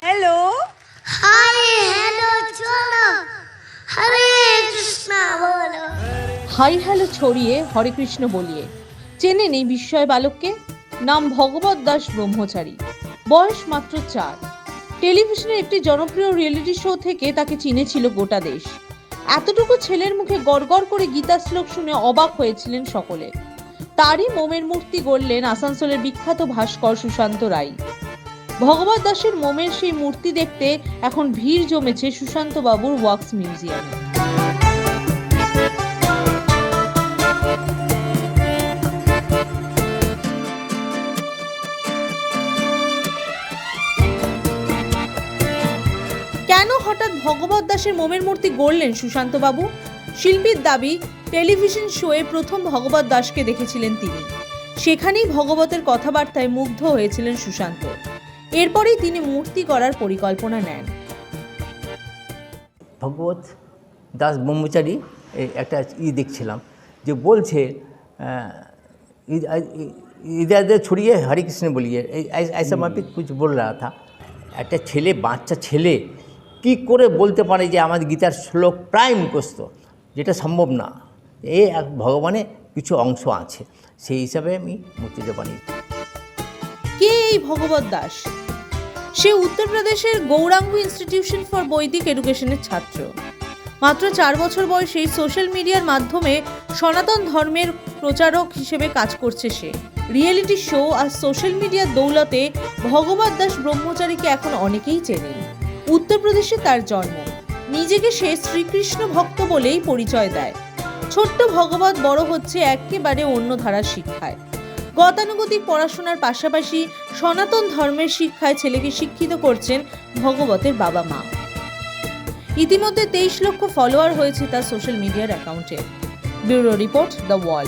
Hello hello চলো হরে কৃষ্ণ বলো। Hi hello ছড়িয়ে হরে কৃষ্ণ বলিয়ে চেনেন এই বিস্ময় বালককে? নাম ভগবত দাস ব্রহ্মচারী, বয়স মাত্র 4। টেলিভিশনের একটি জনপ্রিয় রিয়েলিটি শো থেকে তাকে চিনেছিল গোটা দেশ। এতটুকু ছেলের মুখে গড়গড় করে গীতা শ্লোক শুনে অবাক হয়েছিলেন সকলে। তারই মোমের মূর্তি গড়লেন আসানসোলের বিখ্যাত ভাস্কর সুশান্ত রায়। ভগবত দাসের মোমের সেই মূর্তি দেখতে এখন ভিড় জমেছে সুশান্ত বাবুর ওয়াক্স মিউজিয়ামে। কেন হঠাৎ ভগবত দাসের মোমের মূর্তি গড়লেন সুশান্ত বাবু? শিল্পীর দাবি, টেলিভিশন শোয়ে প্রথম ভগবত দাসকে দেখেছিলেন তিনি। সেখানেই ভগবতের কথাবার্তায় মুগ্ধ হয়েছিলেন সুশান্ত। এরপরেই তিনি মূর্তি করার পরিকল্পনা নেন। ভগবত দাস ব্রহ্মচারী একটা দেখছিলাম যে বলছে इधर ছড়িয়ে হরে কৃষ্ণ বলিয়ে ऐसा मैं भी कुछ बोल रहा था। একটা ছেলে, বাচ্চা ছেলে কি করে বলতে পারে যে আমাদের গীতার শ্লোক প্রায় মুখস্থ, যেটা সম্ভব না। এক ভগবানের কিছু অংশ আছে, সেই হিসাবে আমি মূর্তিটা বানিয়েছি। কে এই ভগবত দাস? সে উত্তরপ্রদেশের গৌরাঙ্গ ইনস্টিটিউশন ফর বৈদিক এডুকেশনের ছাত্র। মাত্র 4 বছর বয়সেই সোশ্যাল মিডিয়ার মাধ্যমে সনাতন ধর্মের প্রচারক হিসেবে কাজ করছে সে। রিয়েলিটি শো আর সোশ্যাল মিডিয়ার দৌলতে ভগবত দাস ব্রহ্মচারীকে এখন অনেকেই চেনেন। উত্তরপ্রদেশে তার জন্ম। নিজেকে সে শ্রীকৃষ্ণ ভক্ত বলেই পরিচয় দেয়। ছোট্ট ভগবত বড় হচ্ছে একেবারে অন্য ধারার শিক্ষায়। গতানুগতিক পড়াশোনার পাশাপাশি সনাতন ধর্মের শিক্ষায় ছেলেকে শিক্ষিত করছেন ভগবতের বাবা মা। ইতিমধ্যে 23 লক্ষ ফলোয়ার হয়েছে তার সোশ্যাল মিডিয়ার অ্যাকাউন্টে। Bureau report, the wall.